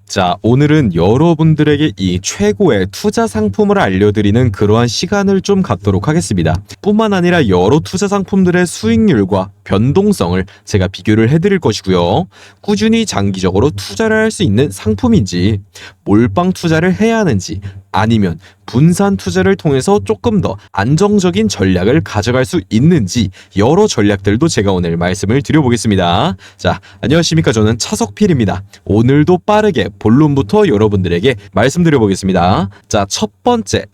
자, 오늘은 여러분들에게 이 최고의 투자 상품을 알려드리는 그러한 시간을 좀 갖도록 하겠습니다. 뿐만 아니라 여러 투자 상품들의 수익률과 변동성을 제가 비교를 해드릴 것이고요. 꾸준히 장기적으로 투자를 할 수 있는 상품인지, 몰빵 투자를 해야 하는지, 아니면 분산 투자를 통해서 조금 더 안정적인 전략을 가져갈 수 있는지 여러 전략들도 제가 오늘 말씀을 드려보겠습니다. 자, 안녕하십니까. 저는 차석필입니다. 오늘도 빠르게 본론부터 여러분들에게 말씀드려보겠습니다. 자, 첫 번째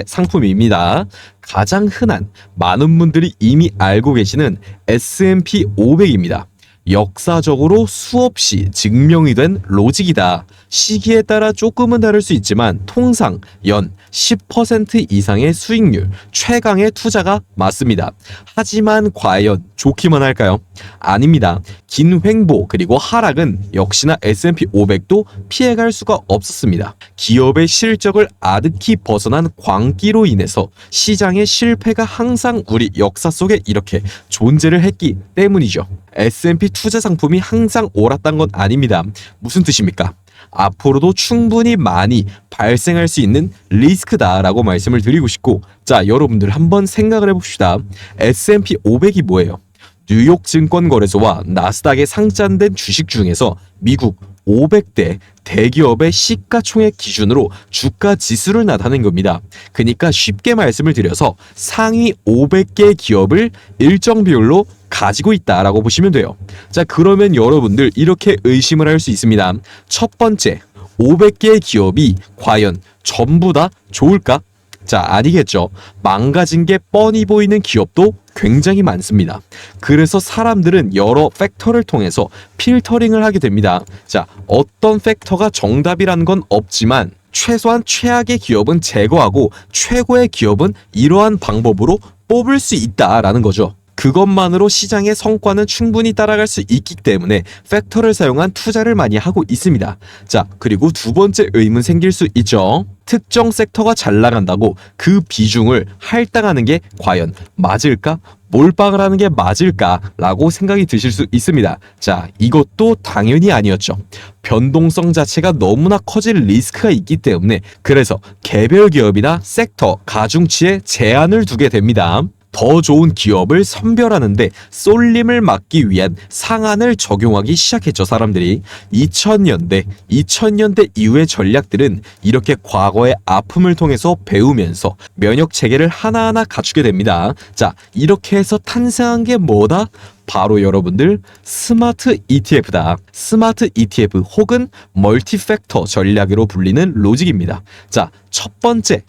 상품입니다. 가장 흔한 많은 분들이 이미 알고 계시는 S&P 500입니다. 역사적으로 수없이 증명이 된 로직이다. 시기에 따라 조금은 다를 수 있지만 통상 연 10% 이상의 수익률, 최강의 투자가 맞습니다. 하지만 과연 좋기만 할까요? 아닙니다. 긴 횡보 그리고 하락은 역시나 S&P 500도 피해갈 수가 없었습니다. 기업의 실적을 아득히 벗어난 광기로 인해서 시장의 실패가 항상 우리 역사 속에 이렇게 존재를 했기 때문이죠. S&P 투자 상품이 항상 옳았단 건 아닙니다. 무슨 뜻입니까? 앞으로도 충분히 많이 발생할 수 있는 리스크다라고 말씀을 드리고 싶고, 자, 여러분들 한번 생각을 해봅시다. S&P 500이 뭐예요? 뉴욕 증권거래소와 나스닥에 상장된 주식 중에서 미국 500대 대기업의 시가총액 기준으로 주가 지수를 나타낸 겁니다. 그러니까 쉽게 말씀을 드려서 상위 500개 기업을 일정 비율로 가지고 있다라고 보시면 돼요. 자, 그러면 여러분들 이렇게 의심을 할 수 있습니다. 첫 번째, 500개의 기업이 과연 전부 다 좋을까? 자, 아니겠죠. 망가진 게 뻔히 보이는 기업도 굉장히 많습니다. 그래서 사람들은 여러 팩터를 통해서 필터링을 하게 됩니다. 자, 어떤 팩터가 정답이라는 건 없지만 최소한 최악의 기업은 제거하고 최고의 기업은 이러한 방법으로 뽑을 수 있다라는 거죠. 그것만으로 시장의 성과는 충분히 따라갈 수 있기 때문에 팩터를 사용한 투자를 많이 하고 있습니다. 자, 그리고 두 번째 의문 생길 수 있죠. 특정 섹터가 잘 나간다고 그 비중을 할당하는 게 과연 맞을까? 몰빵을 하는 게 맞을까? 라고 생각이 드실 수 있습니다. 자, 이것도 당연히 아니었죠. 변동성 자체가 너무나 커질 리스크가 있기 때문에 그래서 개별 기업이나 섹터, 가중치에 제한을 두게 됩니다. 더 좋은 기업을 선별하는데 쏠림을 막기 위한 상한을 적용하기 시작했죠, 사람들이. 2000년대 이후의 전략들은 이렇게 과거의 아픔을 통해서 배우면서 면역 체계를 하나하나 갖추게 됩니다. 자, 이렇게 해서 탄생한 게 뭐다? 바로 여러분들 스마트 ETF다. 스마트 ETF 혹은 멀티팩터 전략으로 불리는 로직입니다. 자, 첫 번째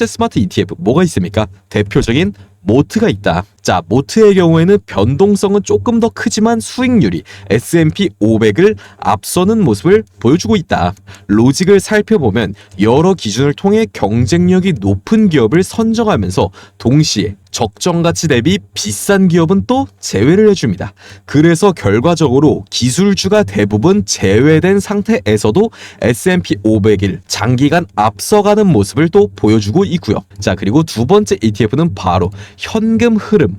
스마트 ETF 뭐가 있습니까? 대표적인 모트가 있다. 자, 모트의 경우에는 변동성은 조금 더 크지만 수익률이 S&P 500을 앞서는 모습을 보여주고 있다. 로직을 살펴보면 여러 기준을 통해 경쟁력이 높은 기업을 선정하면서 동시에 적정 가치 대비 비싼 기업은 또 제외를 해줍니다. 그래서 결과적으로 기술주가 대부분 제외된 상태에서도 S&P 500을 장기간 앞서가는 모습을 또 보여주고 있고요. 자, 그리고 두 번째 ETF는 바로 현금 흐름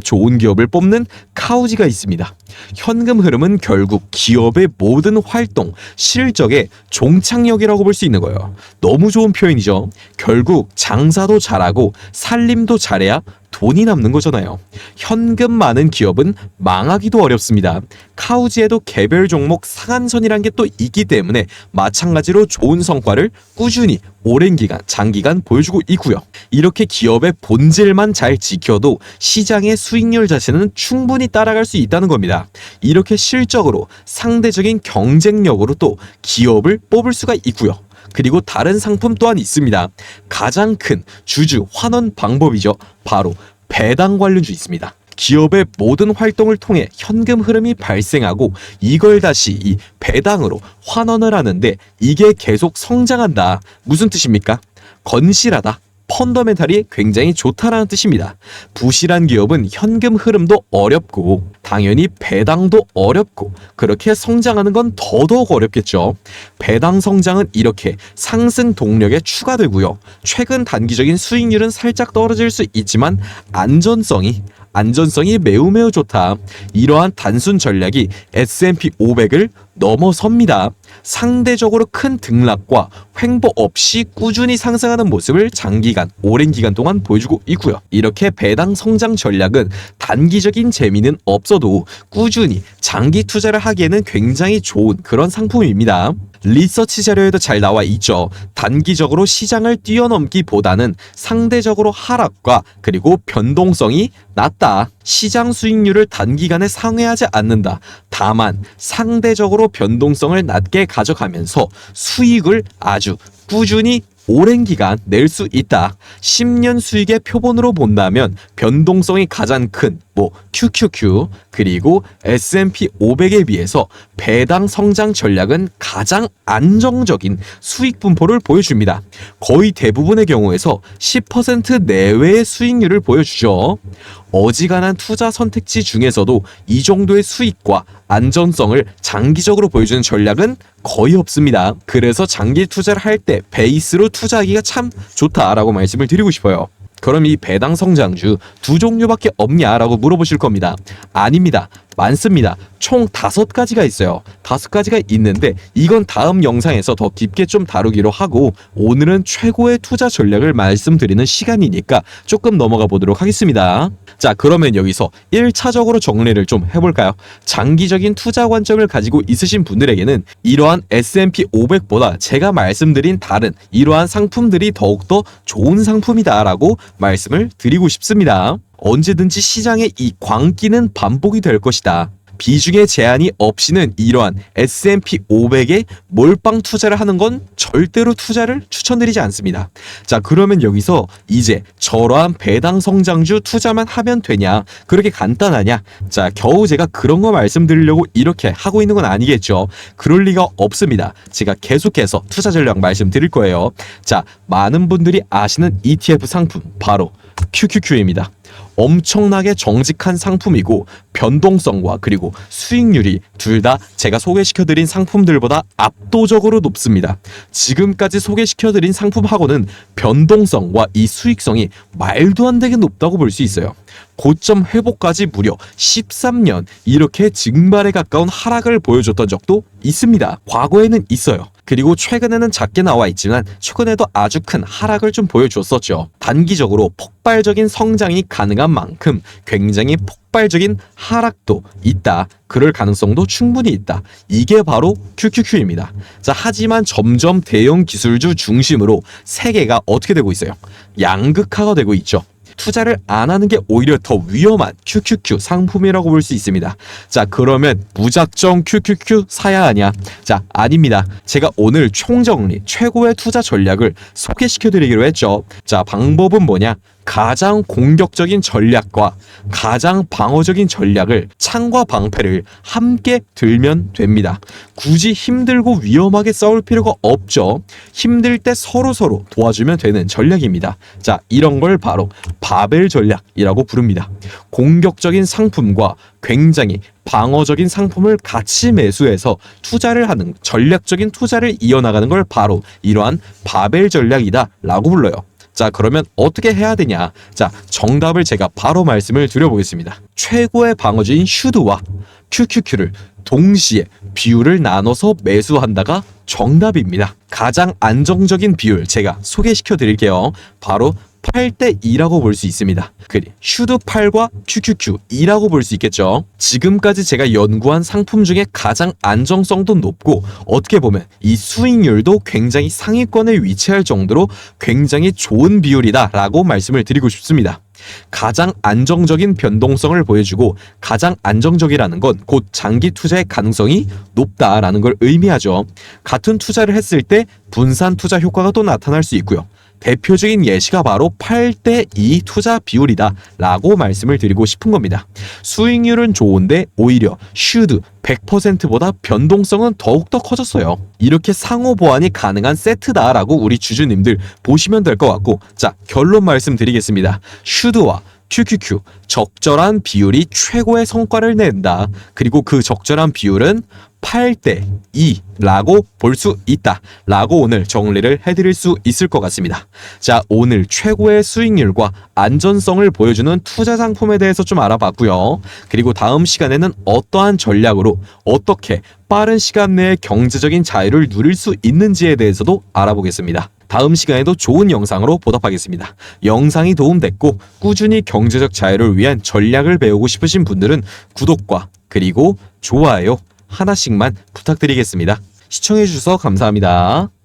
좋은 기업을 뽑는 카우지가 있습니다. 현금 흐름은 결국 기업의 모든 활동, 실적의 종착역이라고 볼 수 있는 거예요. 너무 좋은 표현이죠. 결국 장사도 잘하고 살림도 잘해야 돈이 남는 거잖아요. 현금 많은 기업은 망하기도 어렵습니다. 카우지에도 개별 종목 상한선이란 게 또 있기 때문에 마찬가지로 좋은 성과를 꾸준히 오랜 기간, 장기간 보여주고 있고요. 이렇게 기업의 본질만 잘 지켜도 시장의 수익률 자체는 충분히 따라갈 수 있다는 겁니다. 이렇게 실적으로 상대적인 경쟁력으로 또 기업을 뽑을 수가 있고요. 그리고 다른 상품 또한 있습니다. 가장 큰 주주 환원 방법이죠. 바로 배당 관련주 있습니다. 기업의 모든 활동을 통해 현금 흐름이 발생하고 이걸 다시 이 배당으로 환원을 하는데 이게 계속 성장한다. 무슨 뜻입니까? 건실하다. 펀더멘탈이 굉장히 좋다라는 뜻입니다. 부실한 기업은 현금 흐름도 어렵고 당연히 배당도 어렵고 그렇게 성장하는 건 더더욱 어렵겠죠. 배당 성장은 이렇게 상승 동력에 추가되고요. 최근 단기적인 수익률은 살짝 떨어질 수 있지만 안전성이 안전성이 매우 좋다. 이러한 단순 전략이 S&P 500을 넘어섭니다. 상대적으로 큰 등락과 횡보 없이 꾸준히 상승하는 모습을 장기간, 오랜 기간 동안 보여주고 있고요. 이렇게 배당 성장 전략은 단기적인 재미는 없어도 꾸준히 장기 투자를 하기에는 굉장히 좋은 그런 상품입니다. 리서치 자료에도 잘 나와 있죠. 단기적으로 시장을 뛰어넘기보다는 상대적으로 하락과 그리고 변동성이 낮다. 시장 수익률을 단기간에 상회하지 않는다. 다만 상대적으로 변동성을 낮게 가져가면서 수익을 아주 꾸준히 오랜 기간 낼 수 있다. 10년 수익의 표본으로 본다면 변동성이 가장 큰 QQQ 그리고 S&P 500에 비해서 배당 성장 전략은 가장 안정적인 수익 분포를 보여줍니다. 거의 대부분의 경우에서 10% 내외의 수익률을 보여주죠. 어지간한 투자 선택지 중에서도 이 정도의 수익과 안전성을 장기적으로 보여주는 전략은 거의 없습니다. 그래서 장기 투자를 할 때 베이스로 투자하기가 참 좋다라고 말씀을 드리고 싶어요. 그럼 이 배당 성장주 두 종류밖에 없냐라고 물어보실 겁니다. 아닙니다. 많습니다. 총 5가지가 있어요. 5가지가 있는데 이건 다음 영상에서 더 깊게 좀 다루기로 하고 오늘은 최고의 투자 전략을 말씀드리는 시간이니까 조금 넘어가 보도록 하겠습니다. 자, 그러면 여기서 1차적으로 정리를 좀 해볼까요? 장기적인 투자 관점을 가지고 있으신 분들에게는 이러한 S&P 500보다 제가 말씀드린 다른 이러한 상품들이 더욱더 좋은 상품이다라고 말씀을 드리고 싶습니다. 언제든지 시장의 이 광기는 반복이 될 것이다. 비중의 제한이 없이는 이러한 S&P 500에 몰빵 투자를 하는 건 절대로 투자를 추천드리지 않습니다. 자, 그러면 여기서 이제 저러한 배당 성장주 투자만 하면 되냐? 그렇게 간단하냐? 자, 겨우 제가 그런 거 말씀드리려고 이렇게 하고 있는 건 아니겠죠. 그럴 리가 없습니다. 제가 계속해서 투자 전략 말씀드릴 거예요. 자, 많은 분들이 아시는 ETF 상품 바로 QQQ입니다. 엄청나게 정직한 상품이고 변동성과 그리고 수익률이 둘 다 제가 소개시켜드린 상품들보다 압도적으로 높습니다. 지금까지 소개시켜드린 상품하고는 변동성과 이 수익성이 말도 안 되게 높다고 볼 수 있어요. 고점 회복까지 무려 13년 이렇게 증발에 가까운 하락을 보여줬던 적도 있습니다. 과거에는 있어요. 그리고 최근에는 작게 나와 있지만 최근에도 아주 큰 하락을 좀 보여줬었죠. 단기적으로 폭발적인 성장이 가능한 만큼 굉장히 폭발적인 하락도 있다. 그럴 가능성도 충분히 있다. 이게 바로 QQQ입니다. 자, 하지만 점점 대형 기술주 중심으로 세계가 어떻게 되고 있어요? 양극화가 되고 있죠. 투자를 안 하는 게 오히려 더 위험한 QQQ 상품이라고 볼 수 있습니다. 자, 그러면 무작정 QQQ 사야 하냐? 자, 아닙니다. 제가 오늘 총정리 최고의 투자 전략을 소개시켜 드리기로 했죠. 자, 방법은 뭐냐? 가장 공격적인 전략과 가장 방어적인 전략을 창과 방패를 함께 들면 됩니다. 굳이 힘들고 위험하게 싸울 필요가 없죠. 힘들 때 서로 도와주면 되는 전략입니다. 자, 이런 걸 바로 바벨 전략이라고 부릅니다. 공격적인 상품과 굉장히 방어적인 상품을 같이 매수해서 투자를 하는 전략적인 투자를 이어나가는 걸 바로 이러한 바벨 전략이다 라고 불러요. 자, 그러면 어떻게 해야 되냐? 자, 정답을 제가 바로 말씀을 드려보겠습니다. 최고의 방어주인 슈드와 QQQ를 동시에 비율을 나눠서 매수한다가 정답입니다. 가장 안정적인 비율 제가 소개시켜 드릴게요. 바로 8대2라고 볼 수 있습니다. 슈드 8과 QQQ 2라고 볼 수 있겠죠. 지금까지 제가 연구한 상품 중에 가장 안정성도 높고 어떻게 보면 이 수익률도 굉장히 상위권에 위치할 정도로 굉장히 좋은 비율이다 라고 말씀을 드리고 싶습니다. 가장 안정적인 변동성을 보여주고 가장 안정적이라는 건 곧 장기 투자의 가능성이 높다라는 걸 의미하죠. 같은 투자를 했을 때 분산 투자 효과가 또 나타날 수 있고요. 대표적인 예시가 바로 8대2 투자 비율이다 라고 말씀을 드리고 싶은 겁니다. 수익률은 좋은데 오히려 슈드 100%보다 변동성은 더욱더 커졌어요. 이렇게 상호 보완이 가능한 세트다라고 우리 주주님들 보시면 될 것 같고, 자, 결론 말씀드리겠습니다. 슈드와 QQQ, 적절한 비율이 최고의 성과를 낸다. 그리고 그 적절한 비율은 8대 2라고 볼 수 있다 라고 오늘 정리를 해드릴 수 있을 것 같습니다. 자, 오늘 최고의 수익률과 안전성을 보여주는 투자 상품에 대해서 좀 알아봤고요. 그리고 다음 시간에는 어떠한 전략으로 어떻게 빠른 시간 내에 경제적인 자유를 누릴 수 있는지에 대해서도 알아보겠습니다. 다음 시간에도 좋은 영상으로 보답하겠습니다. 영상이 도움됐고 꾸준히 경제적 자유를 위한 전략을 배우고 싶으신 분들은 구독과 그리고 좋아요 하나씩만 부탁드리겠습니다. 시청해주셔서 감사합니다.